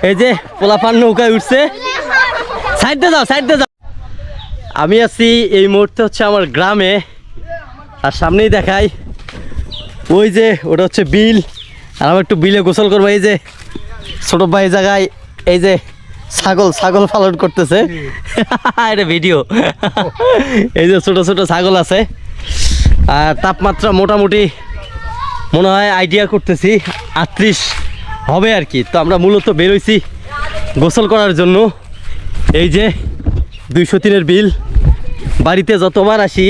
এই যে পোলাপান নৌকায় উঠছে, সাইড দিয়ে যাও, সাইড দিয়ে যাও। আমি আছি এই মুহূর্তে হচ্ছে আমার গ্রামে, আর সামনেই দেখাই ওই যে ওটা হচ্ছে বিল, আর আমি একটু বিলে গোসল করবো। এই যে ছোট ভাই জায়গায় এই যে ছাগল পালন করতেছে, এটা ভিডিও। এই যে ছোট ছোট ছাগল আছে, আর তাপমাত্রা মোটামুটি মনে হয় আইডিয়া করতেছি 38 হবে আর কি। তো আমরা মূলত বেরোইছি গোসল করার জন্য। এই যে 203-এর বিল, বাড়িতে যতবার আসি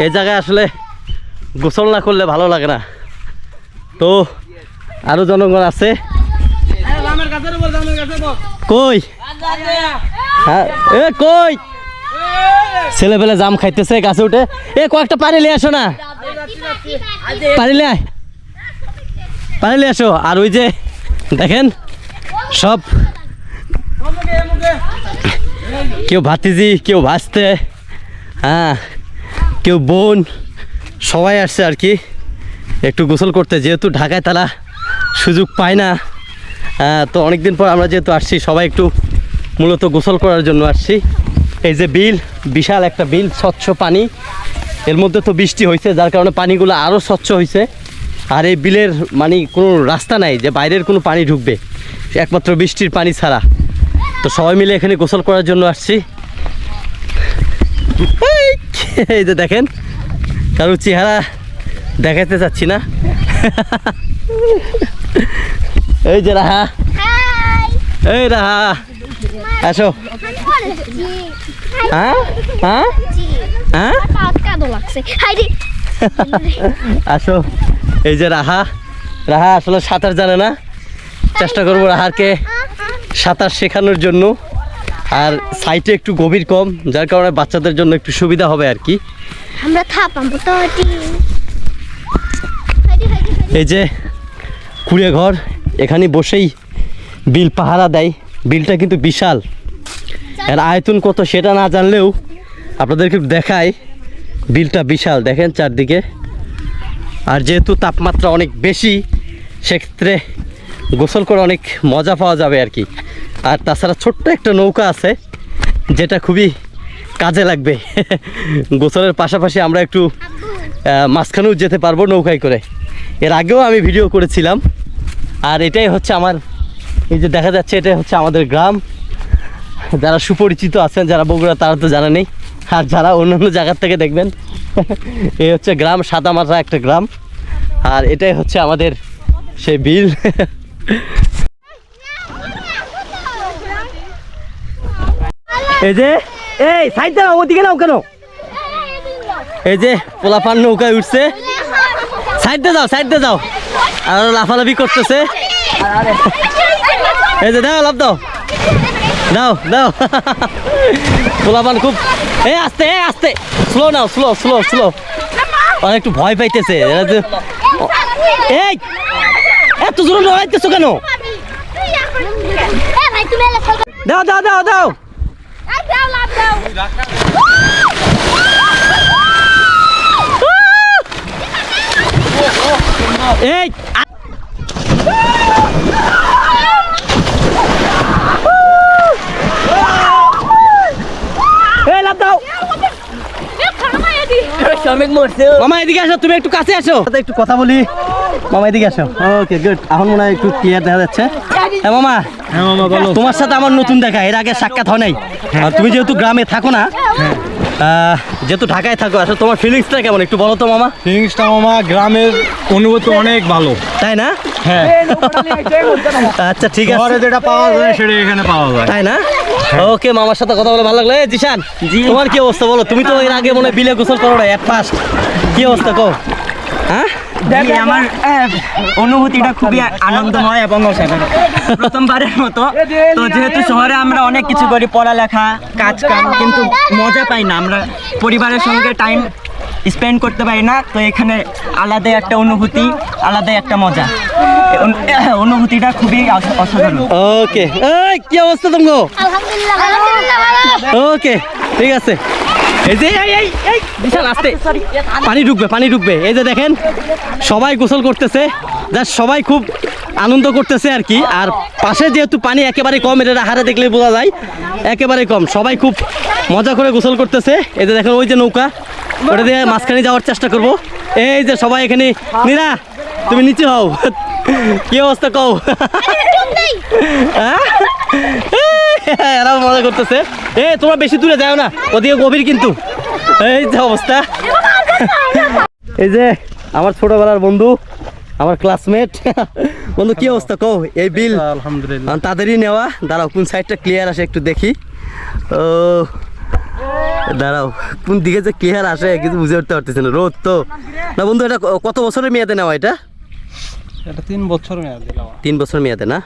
এই জায়গায় আসলে গোসল না করলে ভালো লাগে না। তো আরো জনগণ আছে, কই কই ছেলে পেলে জাম খাইতেছে গাছে উঠে। কয়েকটা পানি নিয়ে আসো না, পানি নিয়ে আসো। আর ওই যে দেখেন সব কেউ ভাতিজি, কেউ ভাসতে, হ্যাঁ কেউ বোন, সবাই আসছে আর কি একটু গোসল করতে। যেহেতু ঢাকায় তারা সুযোগ পায় না, তো অনেকদিন পর আমরা যেহেতু আসছি সবাই একটু মূলত গোসল করার জন্য আসছি। এই যে বিল, বিশাল একটা বিল, স্বচ্ছ পানি। এর মধ্যে তো বৃষ্টি হয়েছে, যার কারণে পানিগুলো আরও স্বচ্ছ হয়েছে। আর এই বিলের মানে কোনো রাস্তা নাই যে বাইরের কোনো পানি ঢুকবে, একমাত্র বৃষ্টির পানি ছাড়া। তো সবাই মিলে এখানে গোসল করার জন্য আসছি। এই যে দেখেন, কারোর চেহারা দেখাতে চাচ্ছি না। এই যে রাহা, এই রাহা আসো। হ্যাঁ হ্যাঁ হ্যাঁ আসো। এই যে রাহা আসলে সাঁতার জানে না, চেষ্টা করবো রাহাকে সাঁতার শেখানোর জন্য। আর সাইটে একটু গভীর কম, যার কারণে বাচ্চাদের জন্য একটু সুবিধা হবে আর কি। এই যে কুড়ে ঘর, এখানে বসেই বিল পাহারা দেয়। বিলটা কিন্তু বিশাল, এর আয়তন কত সেটা না জানলেও আপনাদেরকে দেখায়, বিলটা বিশাল দেখেন চারদিকে। আর যেহেতু তাপমাত্রা অনেক বেশি, সেক্ষেত্রে গোসল করে অনেক মজা পাওয়া যাবে আর কি। আর তাছাড়া ছোট্ট একটা নৌকা আছে, যেটা খুবই কাজে লাগবে। গোসলের পাশাপাশি আমরা একটু মাঝখানেও যেতে পারবো নৌকায় করে। এর আগেও আমি ভিডিও করেছিলাম। আর এটাই হচ্ছে আমার, এই যে দেখা যাচ্ছে এটাই হচ্ছে আমাদের গ্রাম। যারা সুপরিচিত আছেন, যারা বগুড়া, তারা তো জানা নেই। আর যারা অন্যান্য জায়গার থেকে দেখবেন, এই হচ্ছে গ্রাম, সাদামাটা একটা গ্রাম। আর এটাই হচ্ছে আমাদের সেই বিল। এই যে এই সাইড দাও, ওদিকে নাও কেন? এই যে পোলাপান নৌকায় উঠছে, সাইড দিয়ে যাও, সাইড দিয়ে যাও। আর লাফালাফি করতেছে। এই যে দাও, লাভ দাও, দাও দাও। পোলাপান খুব আস্তে আস্তে, স্লো নাও, স্লো স্লো স্লো। অনেক একটু ভয় পাইতেছে। এই এত জোরে লড়াইতেছো কেন? দাও দাও দাও দাও। এই লাভ দাও। মামা এদিকে আসো, তুমি একটু কাছে আসো, একটু কথা বলি। মামা এদিকে আসো। ওকে গুড, এখন মনে হয় একটু ক্লিয়ার দেখা যাচ্ছে। হ্যাঁ মামা, তোমার সাথে আমার নতুন দেখা, এর আগে সাক্ষাৎ হয় নাই। তুমি যেহেতু গ্রামে থাকো না, যেহেতু ঢাকায় থাকো, আসলে তোমার ফিলিংসটা কেমন একটু বলো তো মামা। ফিলিংসটা মামা, গ্রামের অনুভূতি অনেক ভালো, তাই না? হ্যাঁ। আচ্ছা ঠিক আছে, যেটা পাওয়া যায় সেটা এখানে পাওয়া যায়, তাই না? ওকে, মামার সাথে কথা বলে ভালো লাগলো। জিশান, তোমার কি অবস্থা বলো? তুমি তো এর আগে মনে বিলে গোসল করো না, ফার্স্ট কি অবস্থা কও? হ্যাঁ, আমার অনুভূতিটা খুবই আনন্দময় এবং প্রথমবারের মতো। তো যেহেতু শহরে আমরা অনেক কিছু করি, পড়ালেখা, কাজ কাম, কিন্তু মজা পাই না, আমরা পরিবারের সঙ্গে টাইম স্পেন্ড করতে পারি না। তো এখানে আলাদা একটা অনুভূতি, আলাদা একটা মজা, অনুভূতিটা খুবই অসাধারণ। ওকে, এই কি অবস্থা তোমার? আলহামদুলিল্লাহ। ওকে ঠিক আছে। এই যে এই বিশাল আস্তে, পানি ঢুকবে, পানি ঢুকবে। এই যে দেখেন সবাই গোসল করতেছে, সবাই খুব আনন্দ করতেছে আর কি। আর পাশে যেহেতু পানি একেবারে কম, এটা হারে দেখলে বোঝা যায় একেবারে কম। সবাই খুব মজা করে গোসল করতেছে। এই যে দেখেন ওই যে নৌকা, ওটা দিয়ে মাঝখানে যাওয়ার চেষ্টা করব। এই যে সবাই এখানে, নীরা তুমি নিচে হও, কি অবস্থা কও? হ্যাঁ? এরাও মজা করতেছে। তোমরা বেশি দূরে যাও না, ওদিকে গভীর কিন্তু। এই যে অবস্থা। এই যে আমার ছোটবেলার বন্ধু, আমার ক্লাসমেট। বন্ধু কি অবস্থা কও? এই বিল আলহামদুলিল্লাহ তাদেরই নেওয়া। দাঁড়াও কোন সাইডটা ক্লিয়ার আসে একটু দেখি। ও দাঁড়াও, কোন দিকে যে ক্লিয়ার আসে কিছু বুঝে উঠতে পারতেছি না, রোদ তো না। বন্ধু এটা কত বছরের মেয়াদে নেওয়া? এটা 3 বছর মেয়াদি 3 বছর মেয়াদে না?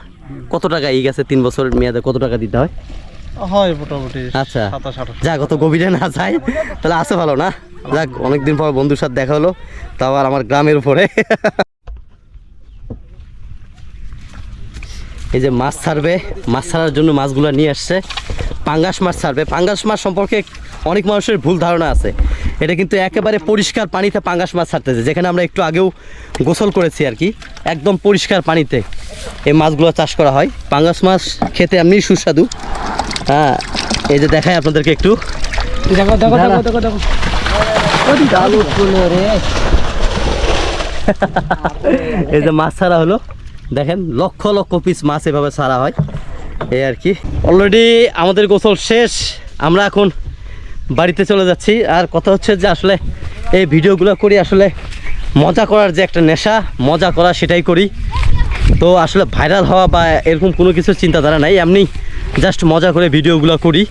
কত টাকা এই গেছে 3 বছর মেয়াদে? কত টাকা দিতে হয়? হয় মোটামুটি আচ্ছা 27-28। যাক, অত গভীরে না যাই, তাহলে আছে ভালো না? যাক, অনেকদিন পর বন্ধুর সাথে দেখা হলো, তাও আর আমার গ্রামের উপরে। এই যে মাছ ছাড়বে, মাছ ছাড়ার জন্য মাছগুলো নিয়ে আসছে। পাঙ্গাস মাছ ছাড়বে। পাঙ্গাস মাছ সম্পর্কে অনেক মানুষের ভুল ধারণা আছে। এটা কিন্তু একেবারে পরিষ্কার পানিতে পাঙ্গাস মাছ ছাড়তেছে, যেখানে আমরা একটু আগেও গোসল করেছি আর কি। একদম পরিষ্কার পানিতে এই মাছগুলো চাষ করা হয়। পাঙ্গাস মাছ খেতে এমনি সুস্বাদু। হ্যাঁ, এই যে দেখাই আপনাদেরকে একটু। এই যে মাছ ছাড়া হলো, দেখেন লক্ষ লক্ষ পিস মাছ এভাবে ছাড়া হয় এই আর কি। অলরেডি আমাদের গোসল শেষ, আমরা এখন বাড়িতে চলে যাচ্ছি। আর কথা হচ্ছে যে আসলে এই ভিডিওগুলো করি আসলে মজা করার যে একটা নেশা, মজা করা সেটাই করি। তো আসলে ভাইরাল হওয়া বা এরকম কোনো কিছু চিন্তাধারা নাই, এমনি জাস্ট মজা করে ভিডিওগুলো করি,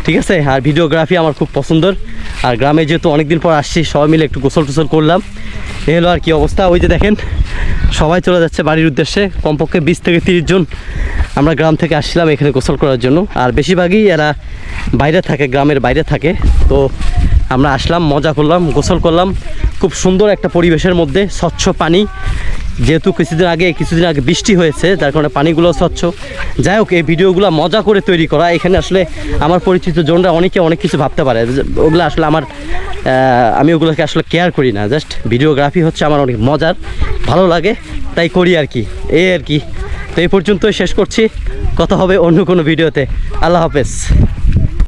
ঠিক আছে। আর ভিডিওগ্রাফি আমার খুব পছন্দের। আর গ্রামে যেহেতু অনেকদিন পর আসছি, সবাই মিলে একটু গোসল টোসল করলাম। এ হলো আর কি অবস্থা। ওই যে দেখেন সবাই চলে যাচ্ছে বাড়ির উদ্দেশ্যে। কমপক্ষে 20 থেকে 30 জন আমরা গ্রাম থেকে আসছিলাম এখানে গোসল করার জন্য। আর বেশিরভাগই এরা বাইরে থাকে, গ্রামের বাইরে থাকে। তো আমরা আসলাম, মজা করলাম, গোসল করলাম খুব সুন্দর একটা পরিবেশের মধ্যে। স্বচ্ছ পানি, যেহেতু কিছুদিন আগে বৃষ্টি হয়েছে, যার কারণে পানিগুলো স্বচ্ছ। যাই হোক, এই ভিডিওগুলো মজা করে তৈরি করা। এখানে আসলে আমার পরিচিত জনরা অনেকে অনেক কিছু ভাবতে পারে, ওগুলো আসলে আমি ওগুলোকে আসলে কেয়ার করি না। জাস্ট ভিডিওগ্রাফি হচ্ছে আমার অনেক মজার, ভালো লাগে, তাই করি আর কি। এই আর কি। তো এই পর্যন্তই শেষ করছি, কথা হবে অন্য কোনো ভিডিওতে। আল্লাহ হাফেজ।